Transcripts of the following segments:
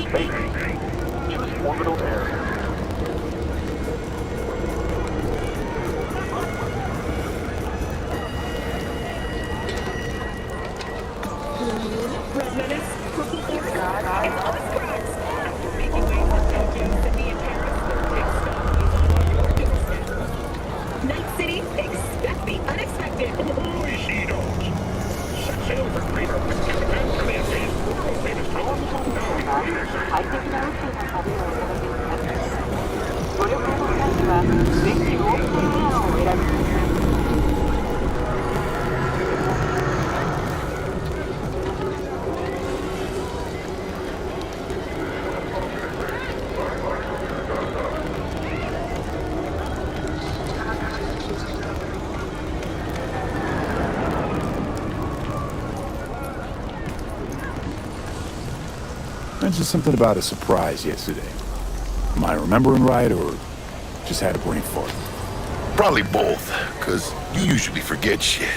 space. Choose orbital area. Night City, expect the unexpected. Mentioned something about a surprise yesterday. Am I remembering right, or just had a brain fart? Probably both, because you usually forget shit.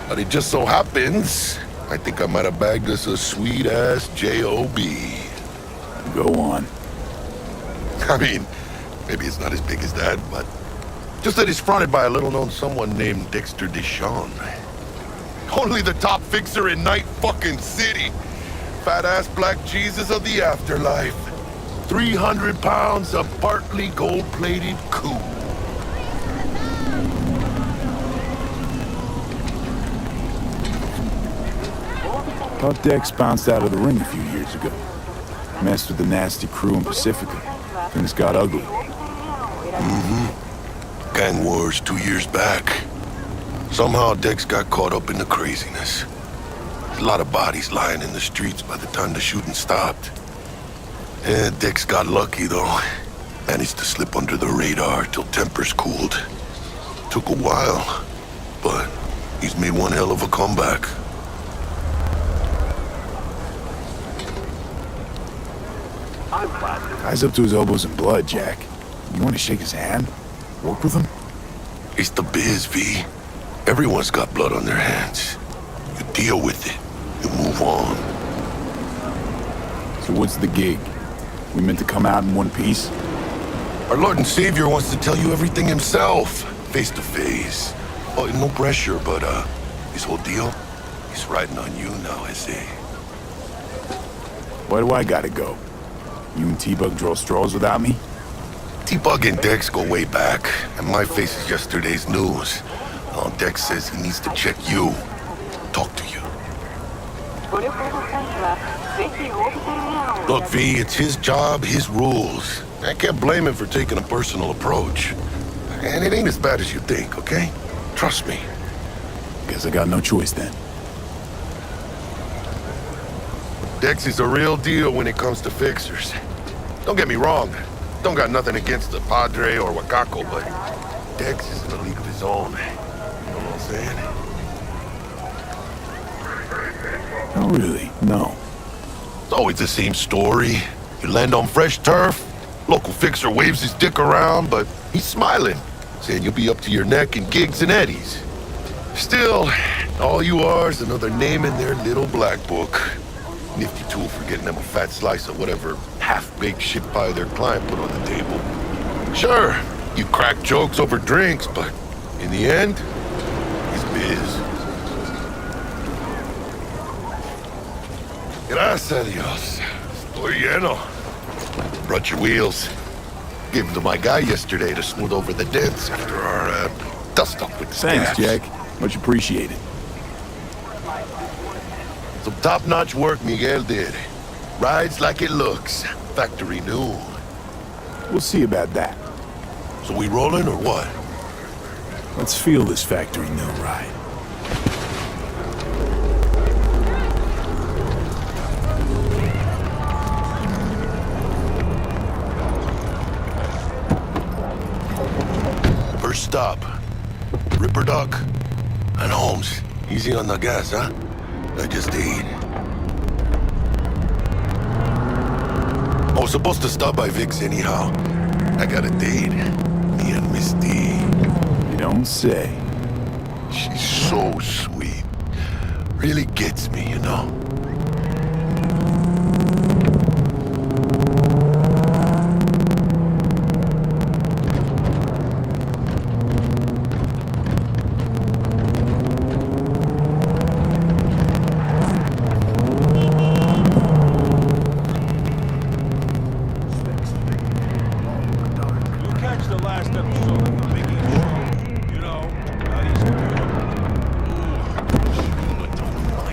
But it just so happens, I think I might have bagged us a sweet-ass J.O.B. Go on. I mean, maybe it's not as big as that, but just that it's fronted by a little-known someone named Dexter Deshawn. Only the top fixer in Night fucking City. Fat-ass black Jesus of the afterlife. 300 pounds of partly gold-plated coup. Thought Dex bounced out of the ring a few years ago. Messed with the nasty crew in Pacifica. Things got ugly. Gang wars 2 years back. Somehow Dex got caught up in the craziness. A lot of bodies lying in the streets by the time the shooting stopped. Yeah, Dex got lucky though. Managed to slip under the radar till tempers cooled. Took a while, but he's made one hell of a comeback. Guy's up to his elbows in blood, Jack. You want to shake his hand? Work with him? It's the biz, V. Everyone's got blood on their hands. You deal with it. You move on. So what's the gig? We meant to come out in one piece? Our Lord and Savior wants to tell you everything himself, face to face. Oh, no pressure, but this whole deal, he's riding on you now, I say. Why do I gotta go? You and T-Bug draw straws without me? T-Bug and Dex go way back, and my face is yesterday's news. Dex says he needs to check you, talk to you. Look, V, it's his job, his rules. I can't blame him for taking a personal approach. And it ain't as bad as you think, okay? Trust me. Guess I got no choice then. Dex is a real deal when it comes to fixers. Don't get me wrong. Don't got nothing against the Padre or Wakako, but Dex is in a league of his own. You know what I'm saying? Oh, really? No. It's always the same story. You land on fresh turf, local fixer waves his dick around, but he's smiling, saying you'll be up to your neck in gigs and eddies. Still, all you are is another name in their little black book. Nifty tool for getting them a fat slice of whatever half-baked shit pie their client put on the table. Sure, you crack jokes over drinks, but in the end, it's biz. Gracias a Dios. Estoy lleno. Brought your wheels. Gave them to my guy yesterday to smooth over the dents after our dust-up with the Thanks, scabs. Jack. Much appreciated. Some top-notch work Miguel did. Rides like it looks. Factory new. We'll see about that. So we rolling or what? Let's feel this factory new ride. First stop. Ripperdock and Holmes. Easy on the gas, huh? I just ate. I was supposed to stop by Vic's anyhow. I got a date. Me and Miss D. You don't say. She's so sweet. Really gets me, you know?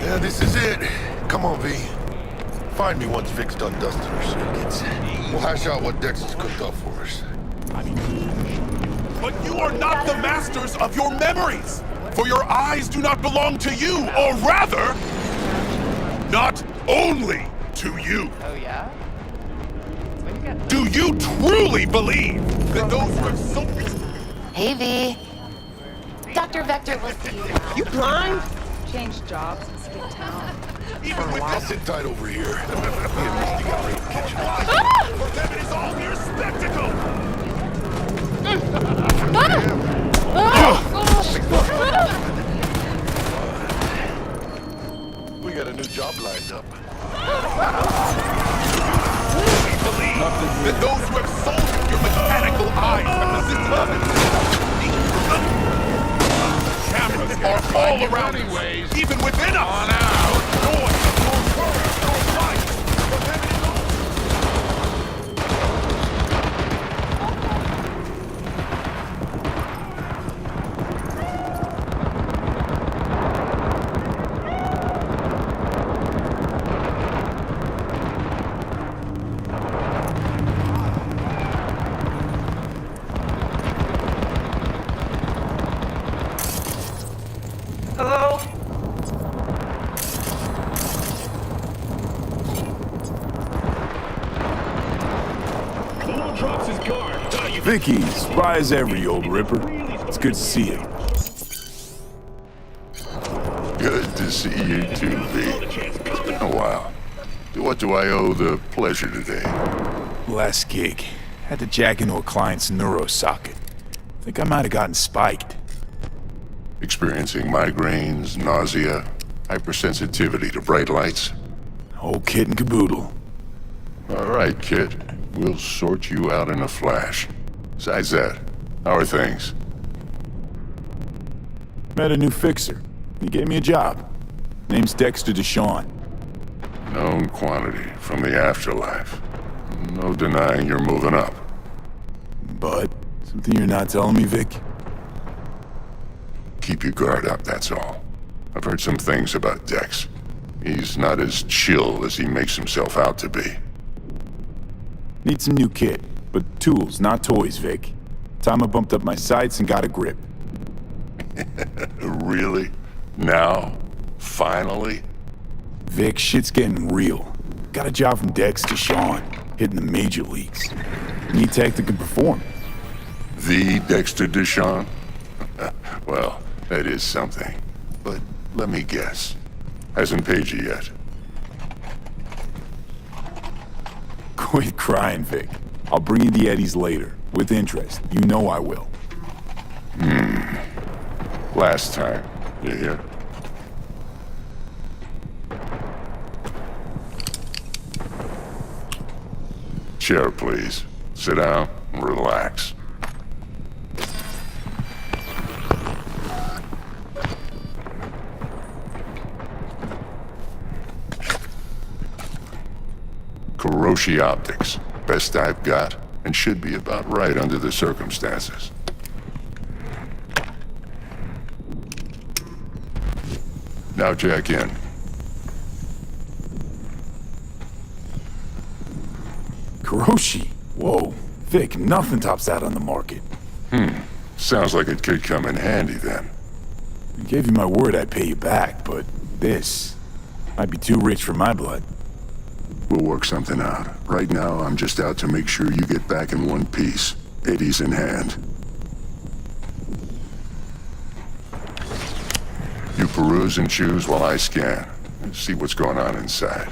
Yeah, this is it. Come on, V. Find me once Vic's done dusting her circuits. We'll hash out what Dex has cooked up for us. But you are not the masters of your memories! For your eyes do not belong to you, or rather, not only to you. Oh, yeah? What do you got? Do you truly believe that those who have so... Hey, V. Dr. Vector will see you. You blind? Change jobs and skip town. Even with I'll sit tight over here. Me and Misty got ready to catch you. for them, it is all mere spectacle! We got a new job lined up. We believe that those who have sold your mechanical eyes have resisted us. Cameras are all around us, even within us. On out. Your noise, your words, your life. For them, it is all... Hello? Cole drops his guard. Vicky, spry as ever, you old ripper. It's good to see you. Good to see you too, V. It's been a while. To what do I owe the pleasure today? Last gig. Had to jack into a client's neuro socket. Think I might have gotten spiked. Experiencing migraines, nausea, hypersensitivity to bright lights? Whole kit and caboodle. All right, kid. We'll sort you out in a flash. Besides that, how are things? Met a new fixer. He gave me a job. Name's Dexter Deshawn. Known quantity from the afterlife. No denying you're moving up. But, something you're not telling me, Vic? Keep your guard up, that's all. I've heard some things about Dex. He's not as chill as he makes himself out to be. Need some new kit, but tools, not toys, Vic. Time I bumped up my sights and got a grip. Really? Now? Finally? Vic, shit's getting real. Got a job from Dex to Sean, hitting the major leagues. Need tech that can perform. The Dexter Deshawn? Well, that is something. But let me guess. Hasn't paid you yet. Quit crying, Vic. I'll bring you the eddies later, with interest. You know I will. Last time. You hear? Chair, please. Sit down and relax. Kuroshi Optics. Best I've got, and should be about right under the circumstances. Now jack in. Kuroshi? Whoa. Vic, nothing tops that on the market. Sounds like it could come in handy then. I gave you my word I'd pay you back, but this might be too rich for my blood. We'll work something out. Right now, I'm just out to make sure you get back in one piece. Eddies in hand. You peruse and choose while I scan. See what's going on inside.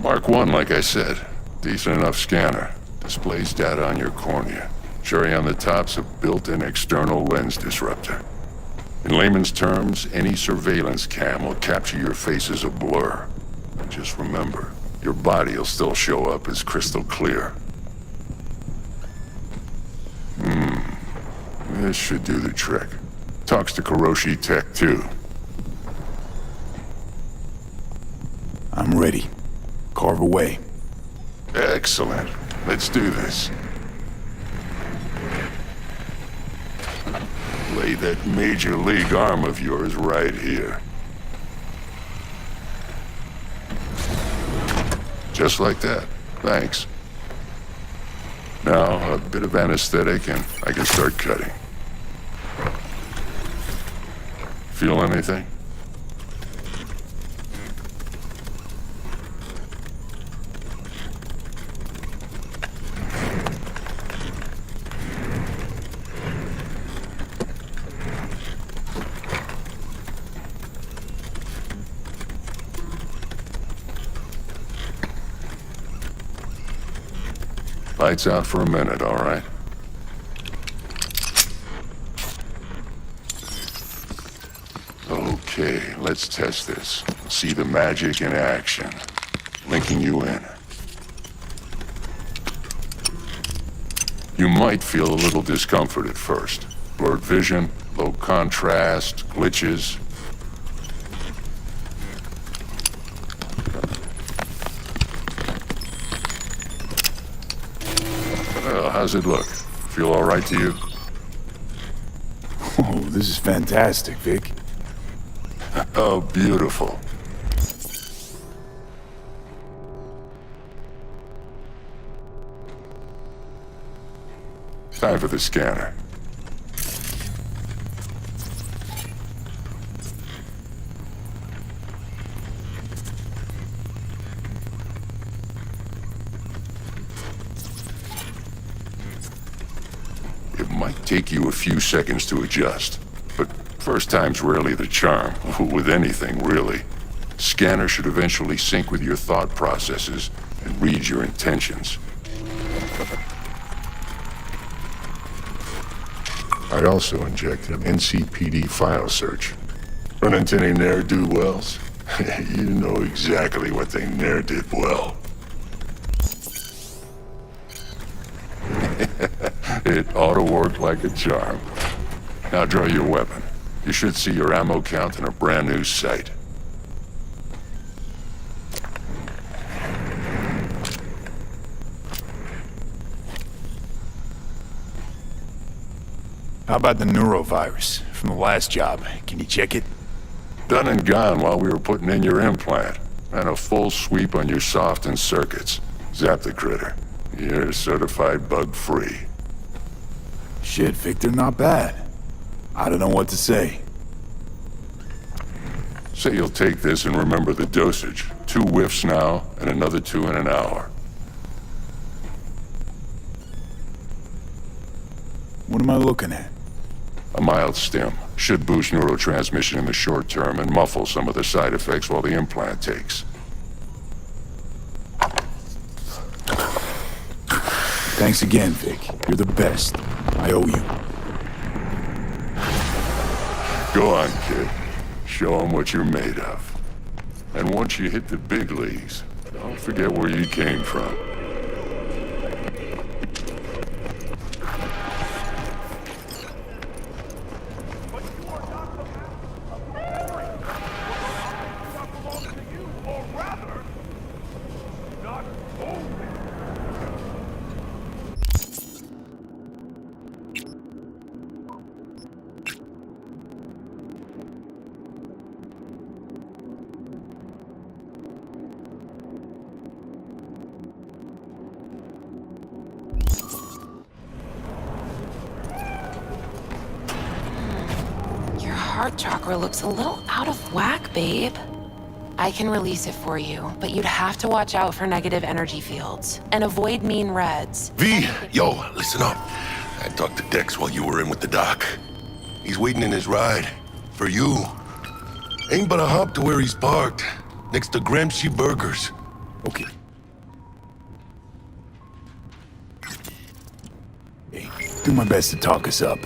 Mark 1, like I said. Decent enough scanner. Displays data on your cornea. Cherry on the top's a built-in external lens disruptor. In layman's terms, any surveillance cam will capture your face as a blur. And just remember, your body will still show up as crystal clear. This should do the trick. Talks to Kuroshi Tech, too. I'm ready. Carve away. Excellent. Let's do this. Lay that major league arm of yours right here. Just like that. Thanks. Now, a bit of anesthetic and I can start cutting. Feel anything? Lights out for a minute, all right? Okay, let's test this. See the magic in action. Linking you in. You might feel a little discomfort at first. Blurred vision, low contrast, glitches. Well, how's it look? Feel all right to you? Oh, this is fantastic, Vic. Oh, beautiful. Time for the scanner. It might take you a few seconds to adjust, but first time's rarely the charm, with anything, really. Scanner should eventually sync with your thought processes and read your intentions. I'd also inject an NCPD file search. Run into any ne'er-do-wells? You know exactly what they ne'er did well. It ought to work like a charm. Now draw your weapon. You should see your ammo count in a brand new sight. How about the neurovirus from the last job? Can you check it? Done and gone while we were putting in your implant. And a full sweep on your soft and circuits. Zap the critter. You're certified bug-free. Shit, Victor, not bad. I don't know what to say. Say you'll take this and remember the dosage. 2 whiffs now, and another 2 in an hour. What am I looking at? A mild stim. Should boost neurotransmission in the short term and muffle some of the side effects while the implant takes. Thanks again, Vic. You're the best. I owe you. Go on, kid. Show 'em what you're made of. And once you hit the big leagues, don't forget where you came from. heart chakra looks a little out of whack, babe. I can release it for you, but you'd have to watch out for negative energy fields and avoid mean reds. V, yo, listen up. I talked to Dex while you were in with the doc. He's waiting in his ride. For you. Ain't but a hop to where he's parked. Next to Gramsci Burgers. Okay. Hey, do my best to talk us up.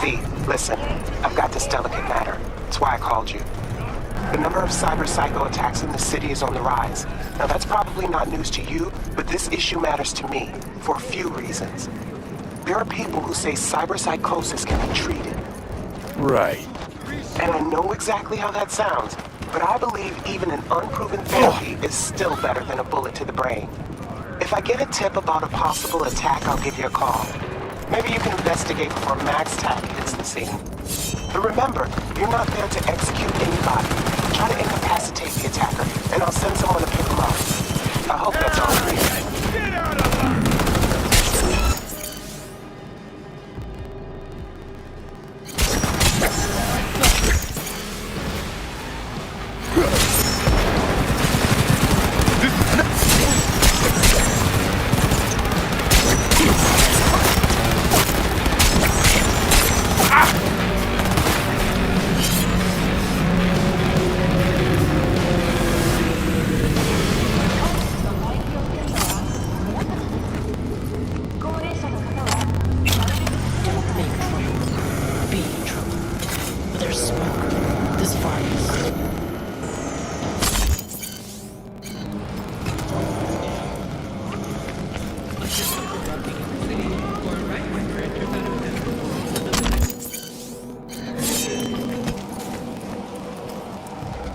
V, listen. I've got this delicate matter. That's why I called you. The number of cyber-psycho attacks in the city is on the rise. Now that's probably not news to you, but this issue matters to me for a few reasons. There are people who say cyberpsychosis can be treated. Right. And I know exactly how that sounds, but I believe even an unproven therapy is still better than a bullet to the brain. If I get a tip about a possible attack, I'll give you a call. Maybe you can investigate before Max Tack hits the scene. But remember, you're not there to execute anybody. Try to incapacitate the attacker, and I'll send someone to pick him up. I hope that's all clear.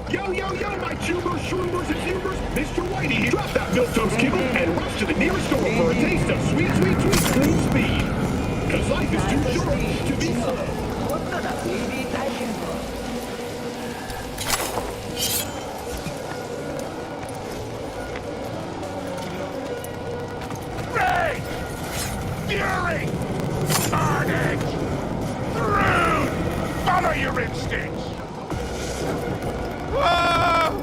Yo, my tubers, shroomers, and hubers. Mr. Whitey, drop that milquetoast kibble and rush to the nearest store for a taste of sweet, sweet, sweet clean speed. Cause life is too short to be slow. Rage! Fury! Carnage! Rude! Follow your instincts! Whoa!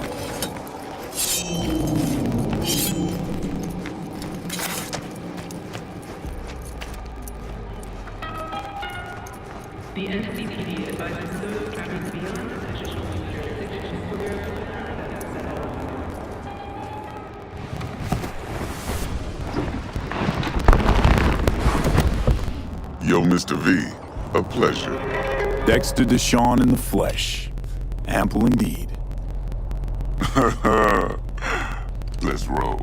The NCPD advises those traveling beyond the traditional jurisdiction for their Yo, Mr. V, a pleasure. Dexter Deshawn in the flesh. Ample indeed. Let's roll.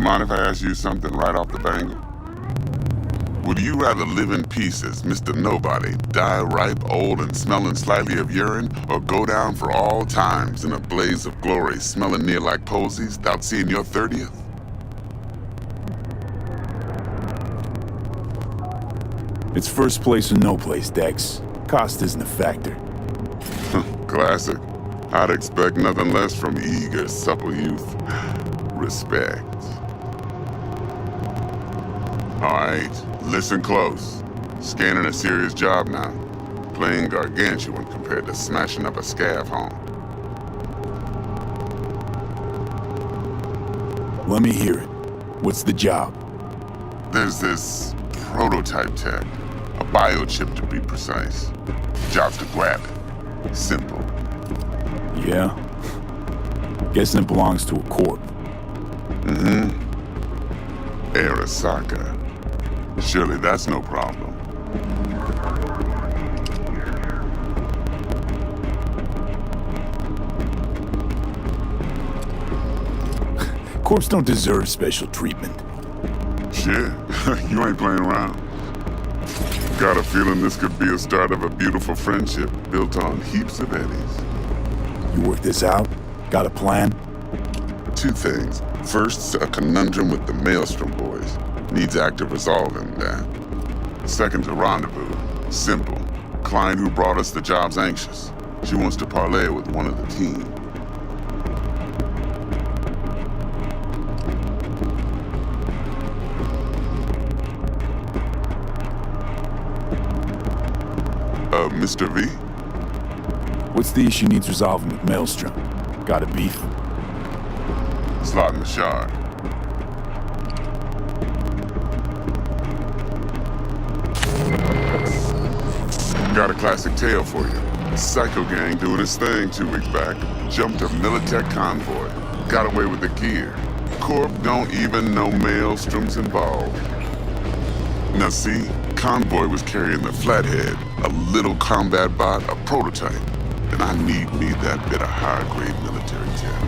Mind if I ask you something right off the bangle? Would you rather live in peace as Mr. Nobody, die ripe, old, and smelling slightly of urine, or go down for all times in a blaze of glory, smelling near like posies, without seeing your 30th? It's first place or no place, Dex. Cost isn't a factor. Classic. I'd expect nothing less from eager, supple youth. Respect. Alright, listen close. Scanning a serious job now. Playing gargantuan compared to smashing up a scav home. Let me hear it. What's the job? There's this prototype tech. A biochip to be precise. Job's to grab it. Simple. Yeah? Guessing it belongs to a corp. Mm-hmm. Arasaka. Surely that's no problem. Corps don't deserve special treatment. Shit, you ain't playing around. Got a feeling this could be a start of a beautiful friendship built on heaps of eddies. You work this out? Got a plan? Two things. First, a conundrum with the Maelstrom boys. Needs active resolving that. Second's a rendezvous. Simple. Client who brought us the job's anxious. She wants to parlay with one of the team. Mr. V? What's the issue needs resolving with Maelstrom? Got a beef? Slot in the shard. Got a classic tale for you. Psycho gang doing his thing 2 weeks back. Jumped a Militech convoy. Got away with the gear. Corp don't even know Maelstrom's involved. Now see, convoy was carrying the Flathead, a little combat bot, a prototype. And I need that bit of high-grade military tech.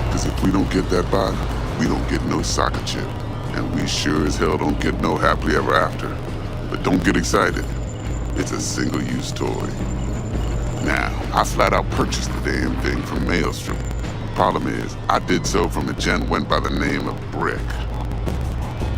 Because if we don't get that bot, we don't get no soccer chip. And we sure as hell don't get no happily ever after. But don't get excited. It's a single-use toy. Now, I flat out purchased the damn thing from Maelstrom. Problem is, I did so from a gent went by the name of Brick.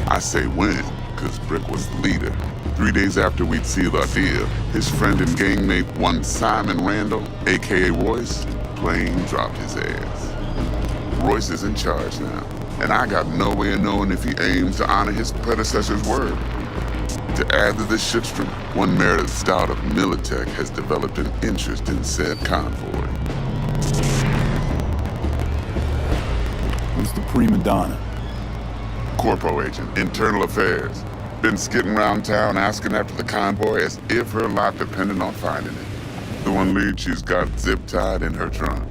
I say when, because Brick was the leader. 3 days after we'd sealed our deal, his friend and gangmate, one Simon Randall, aka Royce, plain dropped his ass. Royce is in charge now, and I got no way of knowing if he aims to honor his predecessor's word. To add to this shitstorm, one Meredith Stout of Militech has developed an interest in said convoy. Who's the prima donna? Corpo agent, internal affairs. Been skidding around town asking after the convoy as if her life depended on finding it. The one lead she's got zip-tied in her trunk.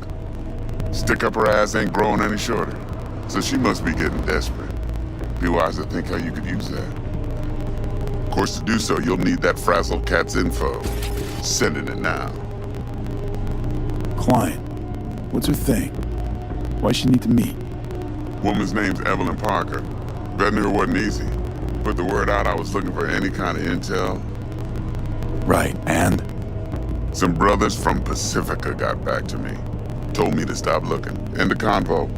Stick up her ass ain't growing any shorter, so she must be getting desperate. Be wise to think how you could use that. Of course, to do so, you'll need that frazzled cat's info. Sending it now. Client. What's her thing? Why she need to meet? Woman's name's Evelyn Parker. Betting her wasn't easy. Put the word out I was looking for any kind of intel. Right, and? Some brothers from Pacifica got back to me. Told me to stop looking. And the convo.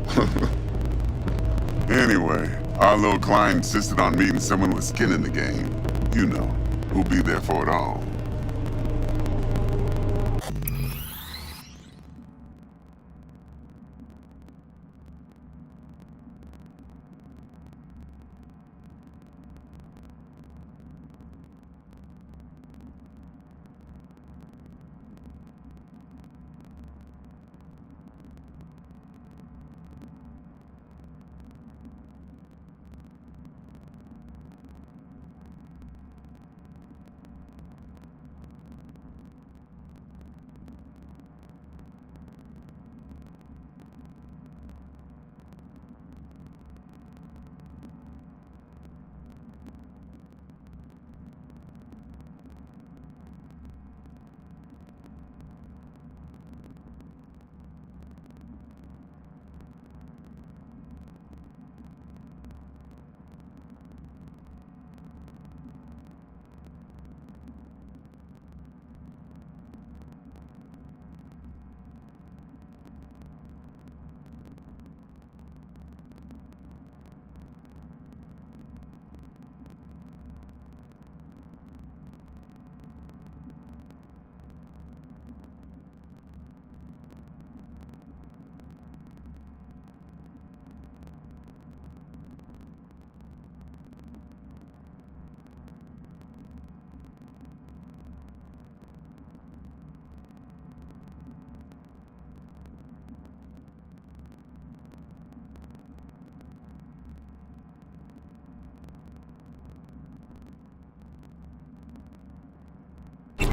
Anyway, our little client insisted on meeting someone with skin in the game. You know, who'll be there for it all.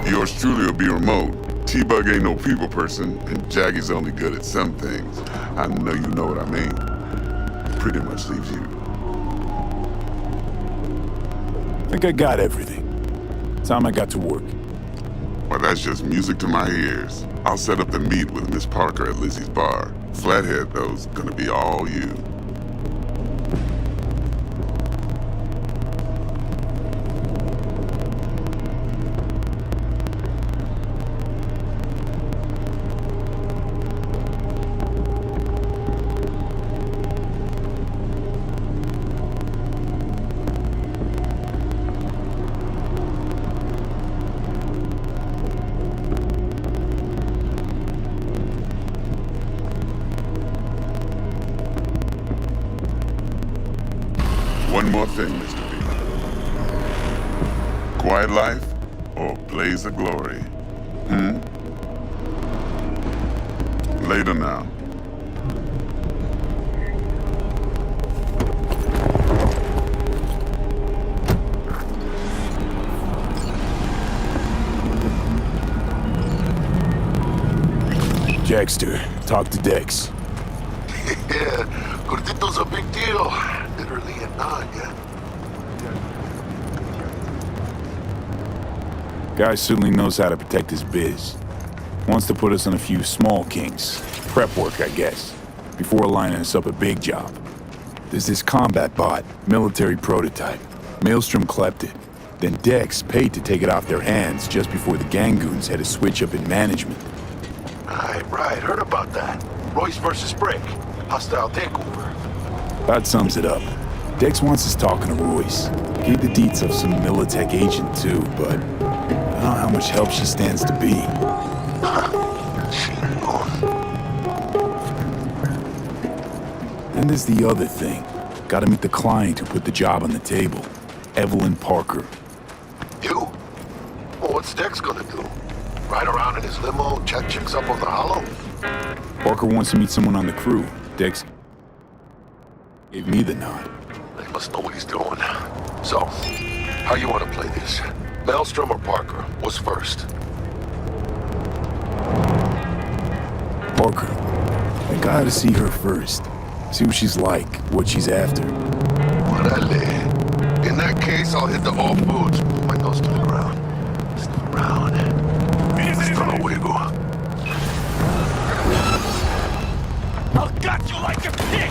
Yours truly will be remote. T-Bug ain't no people person, and Jaggy's only good at some things. I know you know what I mean. Pretty much leaves you. Think I got everything. Time I got to work. Well, that's just music to my ears. I'll set up the meet with Miss Parker at Lizzie's bar. Flathead, though's gonna be all you. One more thing, Mr. V. Quiet life or blaze of glory? Later now. Jackster, talk to Dex. Yeah, Gordito's a big deal. Literally a nod, yeah? Guy certainly knows how to protect his biz. Wants to put us on a few small kinks. Prep work, I guess. Before lining us up a big job. There's this combat bot, military prototype. Maelstrom clept it. Then Dex paid to take it off their hands just before the Gangoons had a switch up in management. Right, heard about that. Royce versus Brick. Hostile takeover. That sums it up. Dex wants us talking to Royce. Gave the deets of some Militech agent too, but I don't know how much help she stands to be. Then there's the other thing. Gotta meet the client who put the job on the table. Evelyn Parker. You? Well, what's Dex gonna do? Ride around in his limo, check chicks up on the hollow? Parker wants to meet someone on the crew. Dex gave me the nod. They must know what he's doing. So, how you want to play this? Maelstrom or Parker? What's first? Parker. I gotta see her first. See what she's like, what she's after. Orale. In that case, I'll hit the all foods, put my nose to the ground. Sniff around. Hasta luego. I'll gut you like a pig!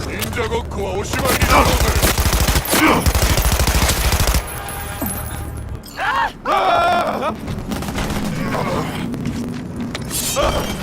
Ninja Gokuはおしまいになろうぜ!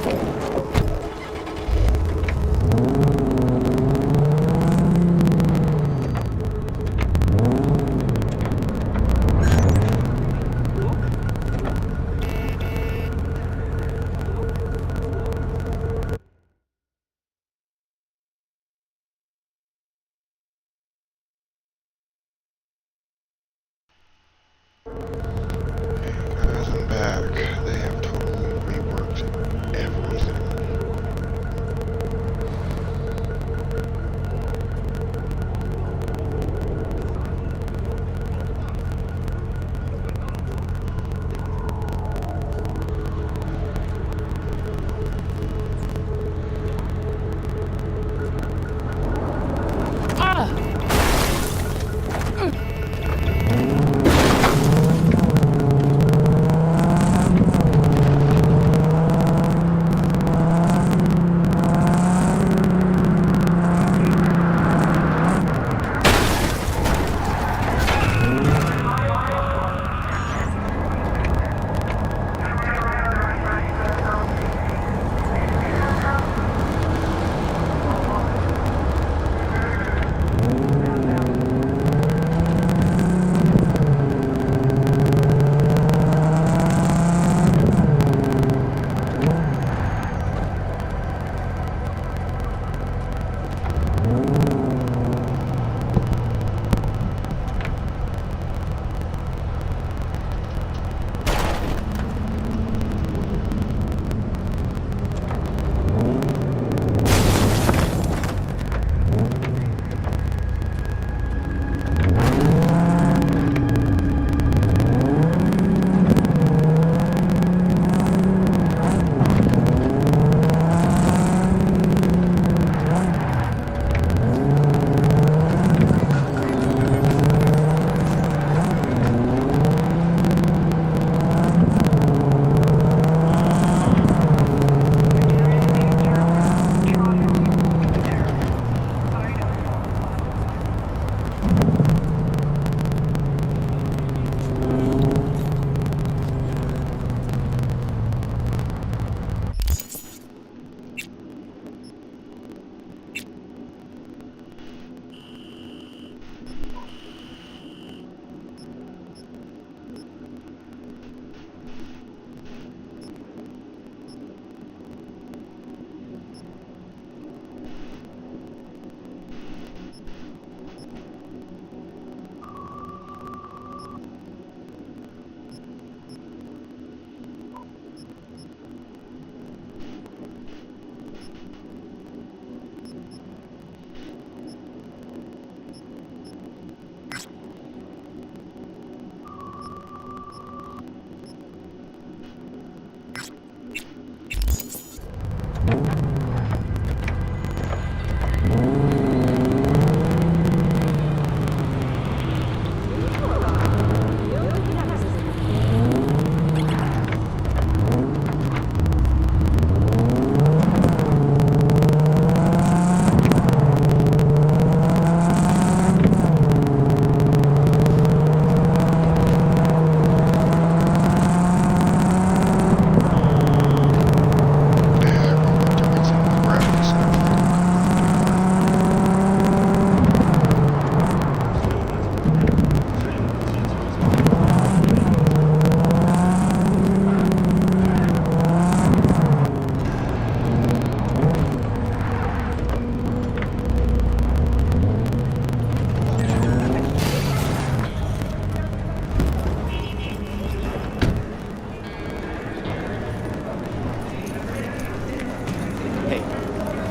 Guys, I'm back. They have totally reworked everything.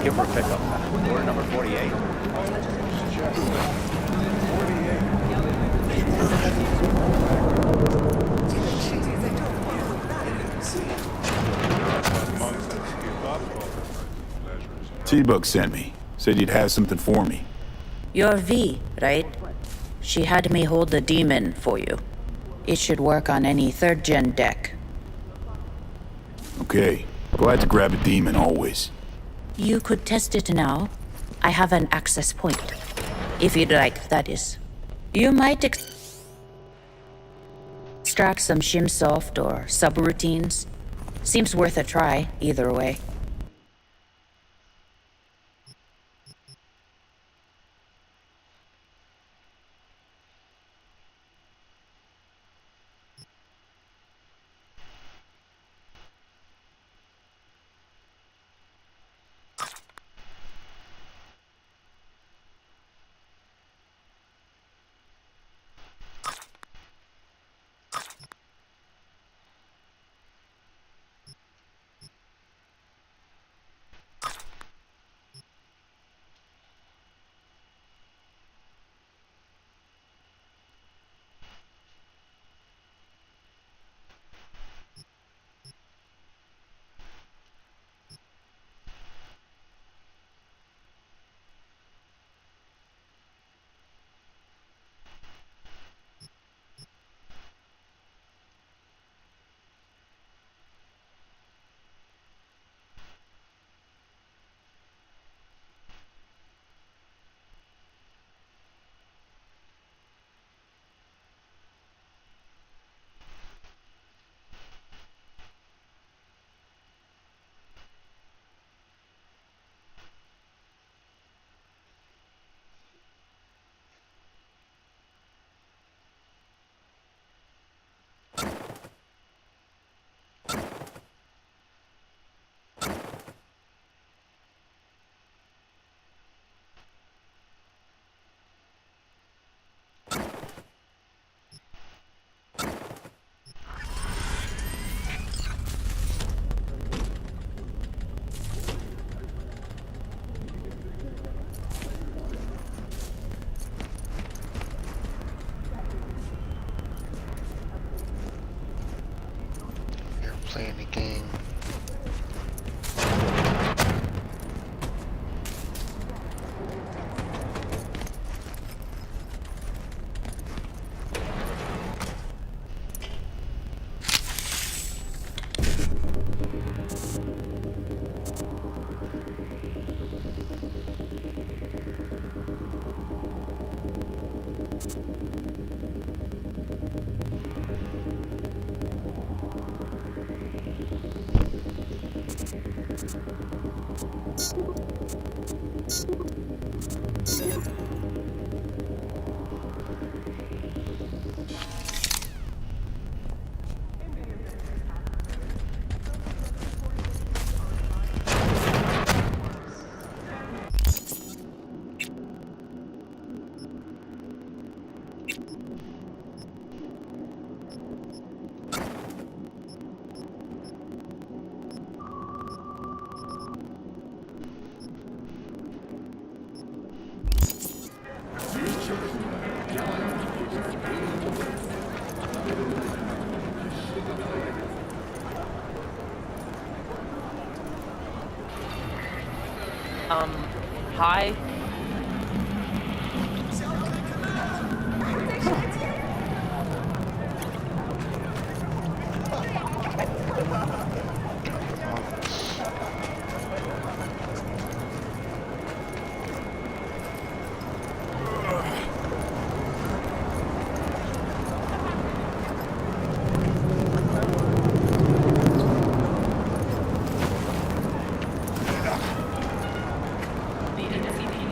Here for a pickup. Order number 48. T-Bug sent me. Said you'd have something for me. You're V, right? She had me hold the demon for you. It should work on any third-gen deck. Okay. Glad to grab a demon always. You could test it now. I have an access point. If you'd like, that is. You might extract some shimsoft or subroutines. Seems worth a try, either way. You're playing a game. Hi. The NCPD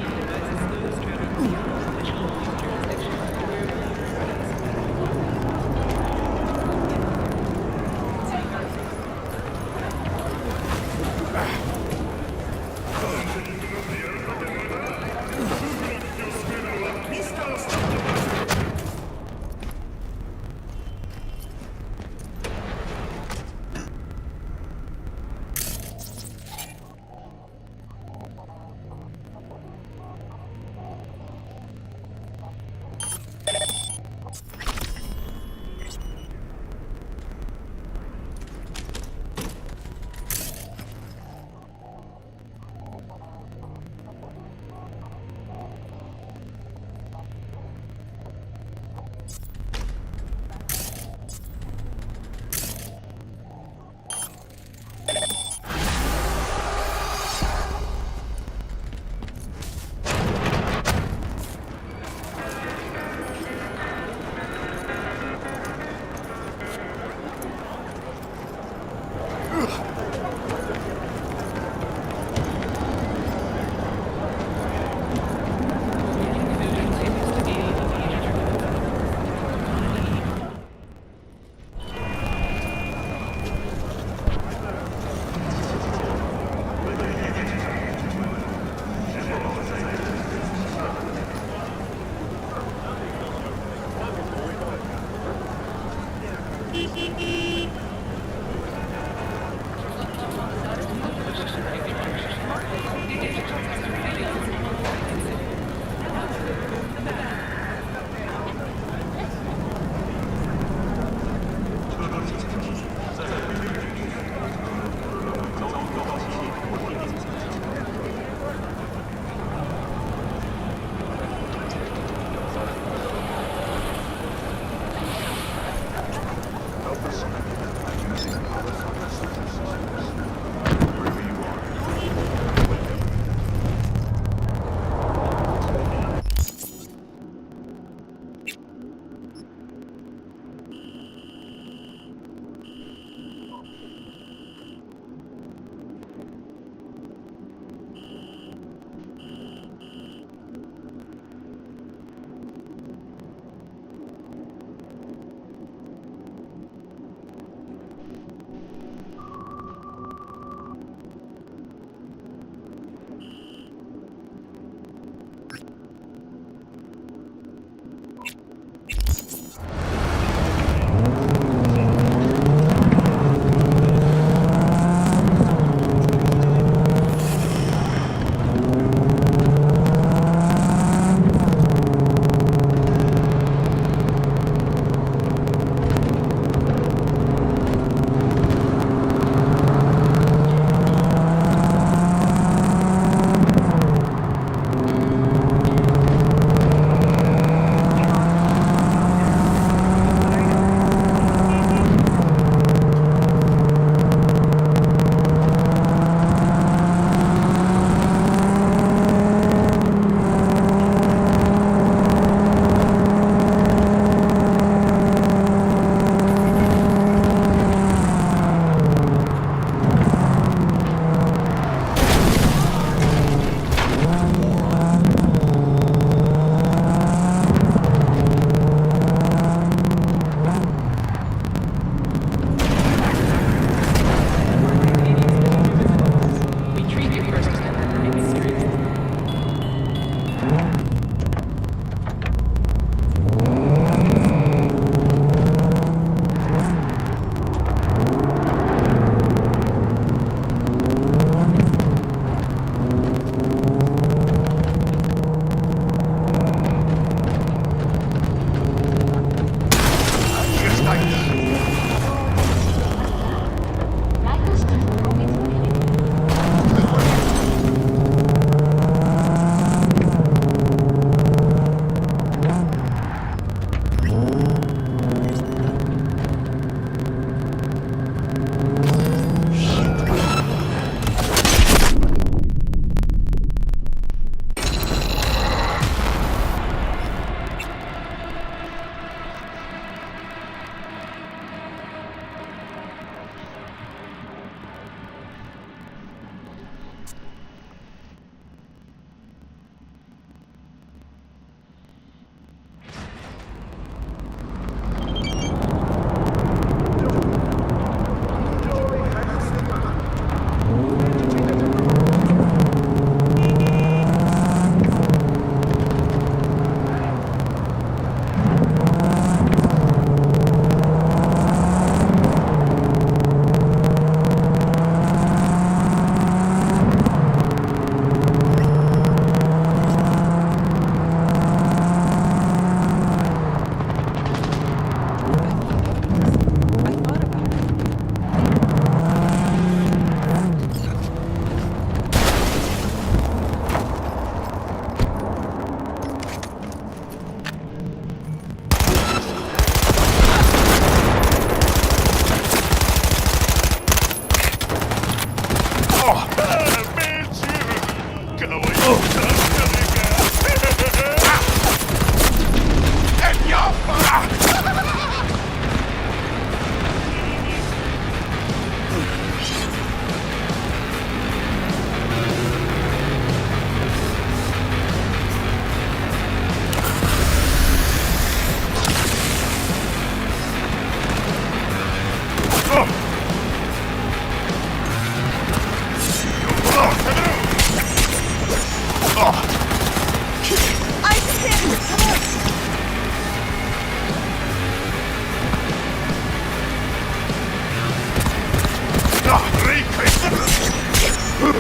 All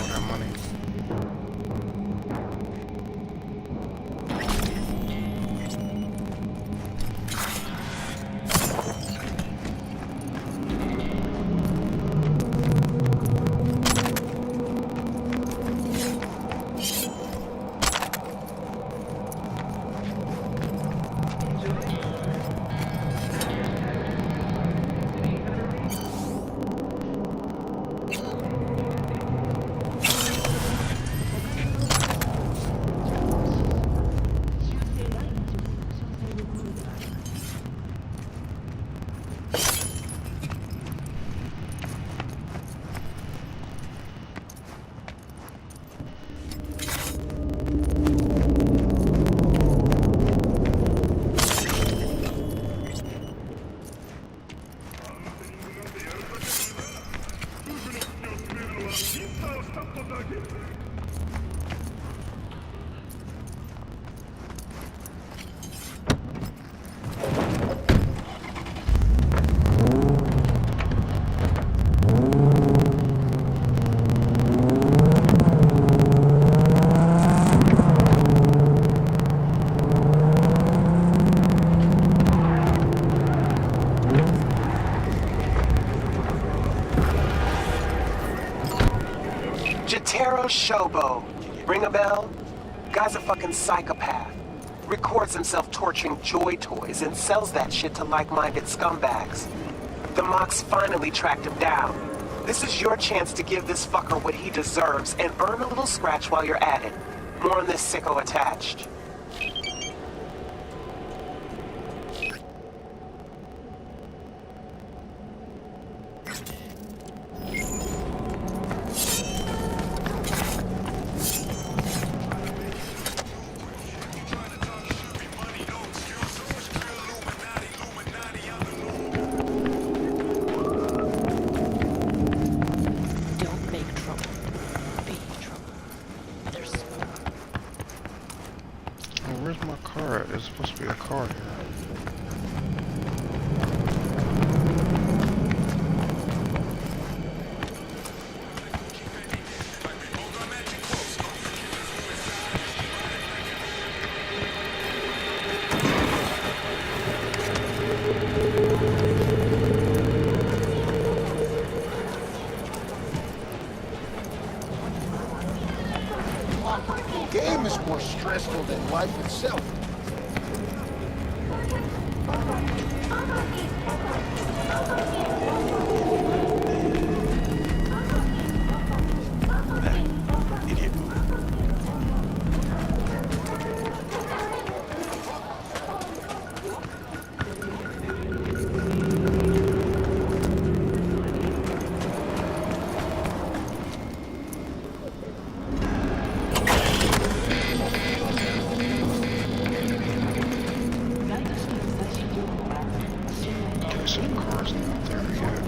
that money. Jotaro Shobo. Ring a bell? Guy's a fucking psychopath. Records himself torturing joy toys and sells that shit to like-minded scumbags. The Mox finally tracked him down. This is your chance to give this fucker what he deserves and earn a little scratch while you're at it. More on this sicko attached. Don't make trouble. Be trouble. Understood. Oh, where's my car at? There's supposed to be a car here. Game is more stressful than life itself. Idiot. Okay, so the car's not there yet.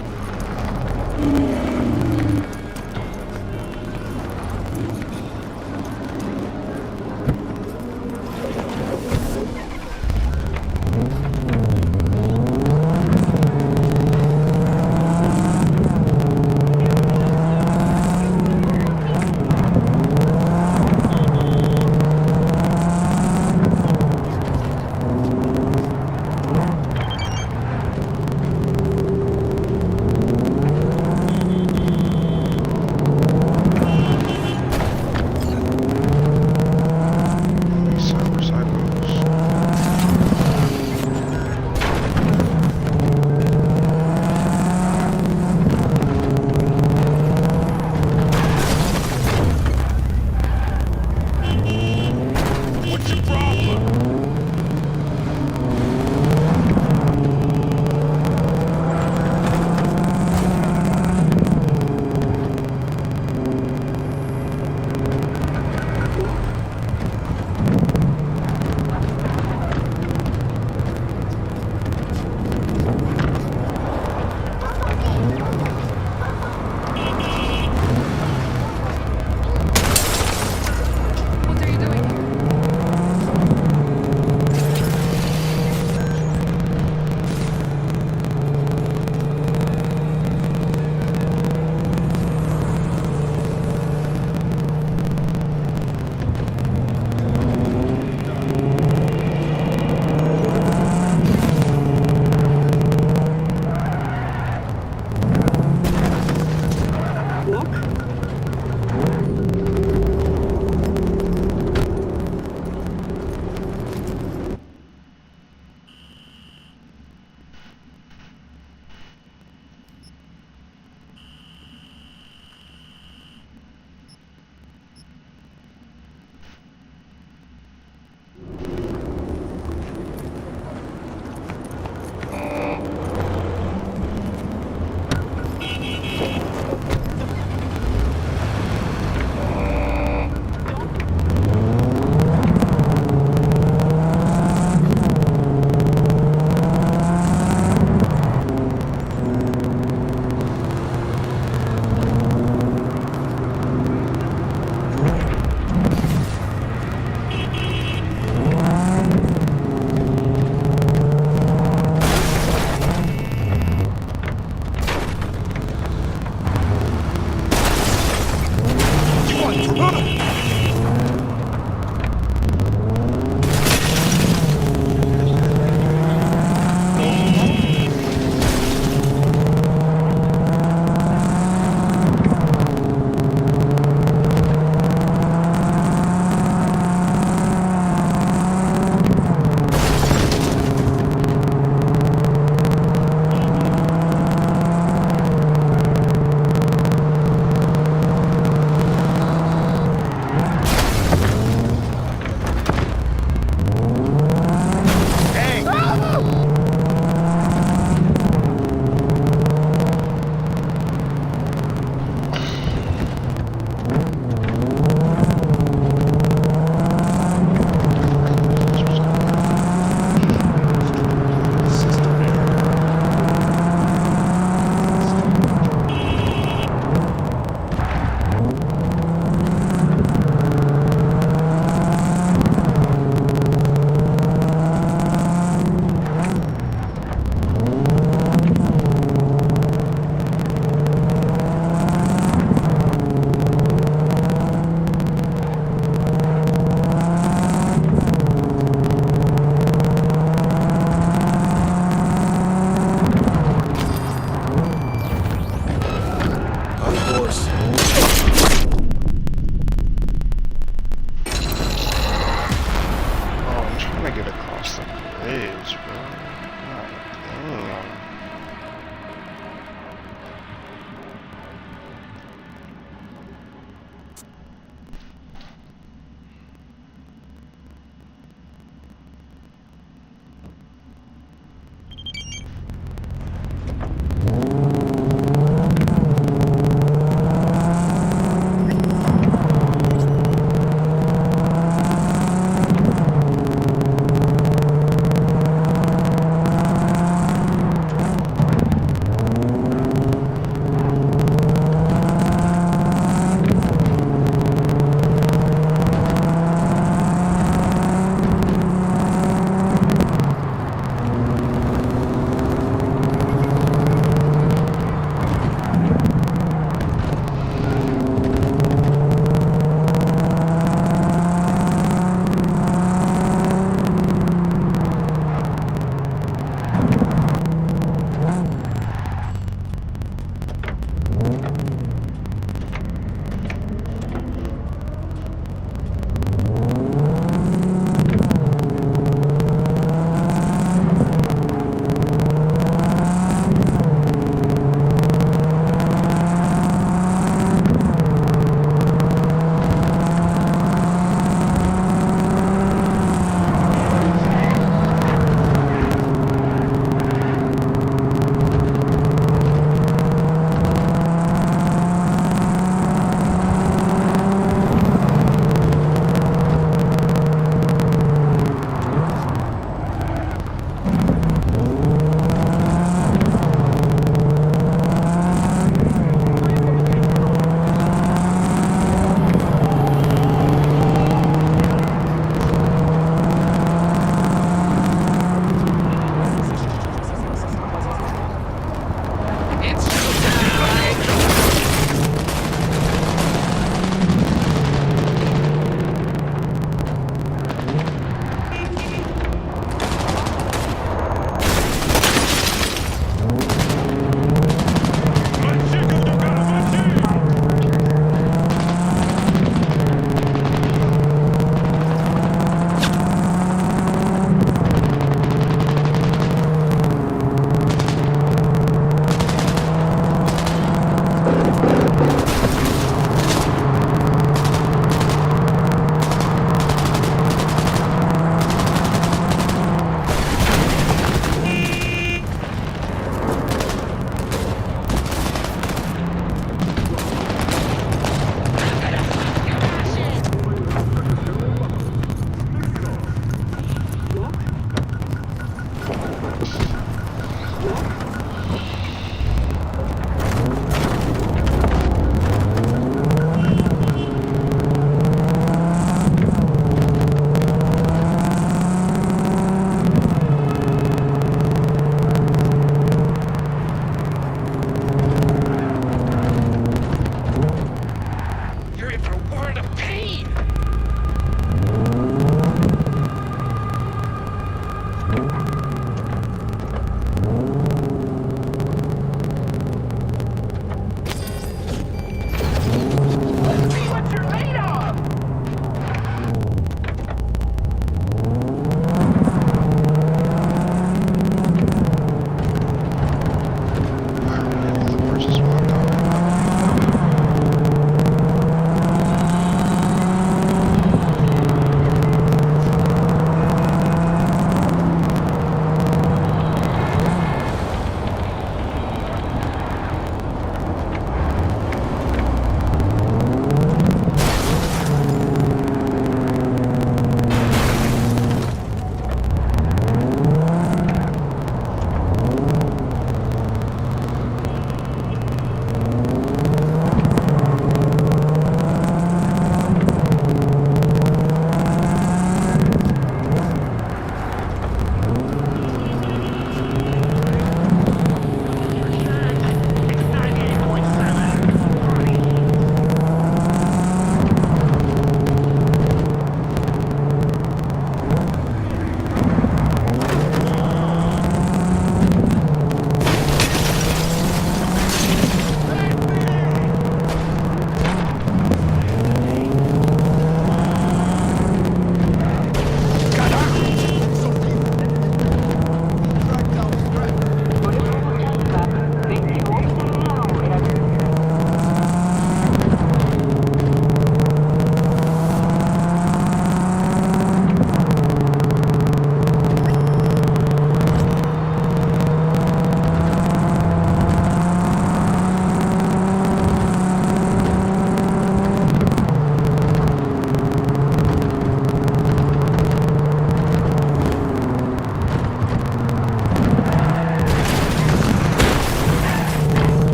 What's your problem? What are you doing here? Get across the bridge, bro.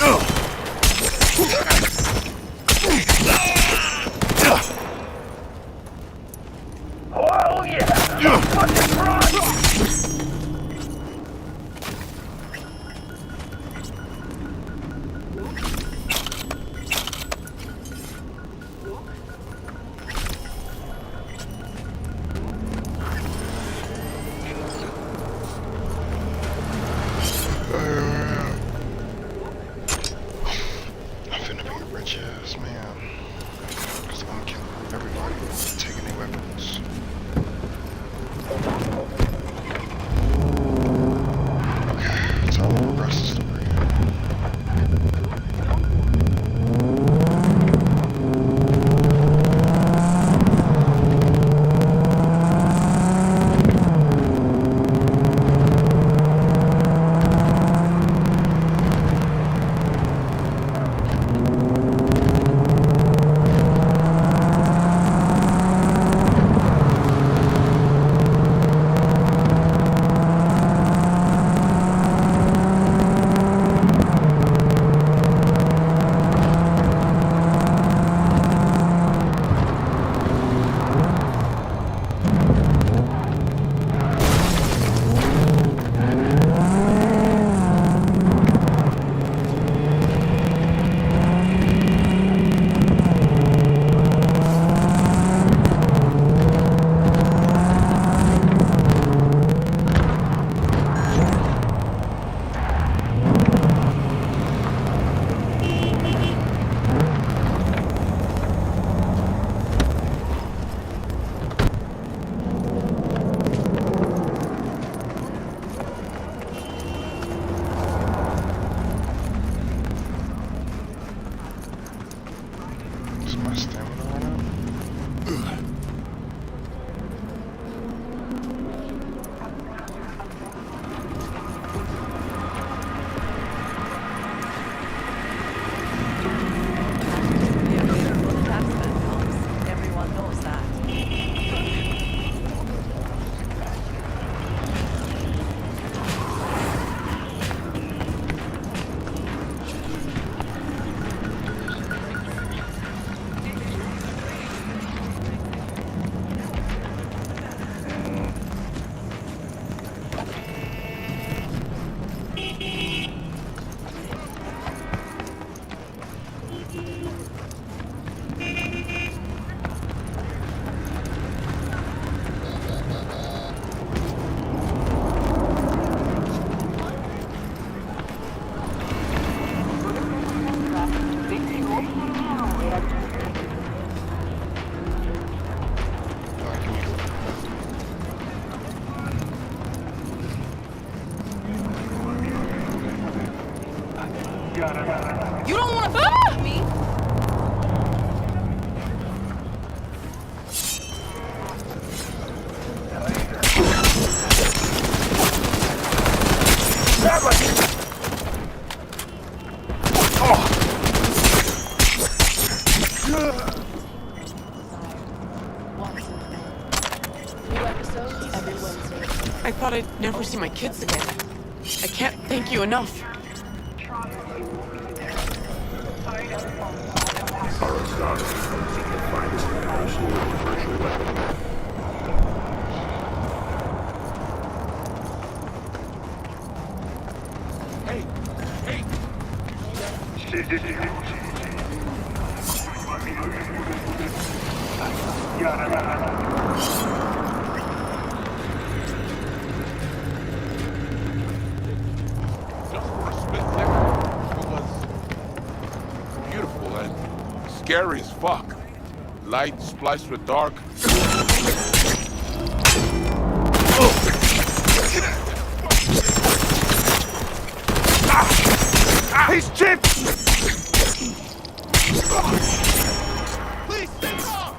Oh yeah! Fucking run! I'm finna be a rich ass man. Cause I'm gonna kill everybody taking their weapons. Okay, time to progress the story. Is my stamina run out? Everyone knows that. You don't want to fuck with me? I thought I'd never see my kids again. I can't thank you enough. Beautiful and scary as fuck. Light spliced with dark. He's chipped! Please, stay off!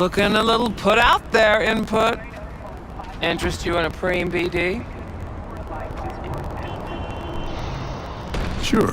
Looking a little put out there, input. Interest you in a preem BD?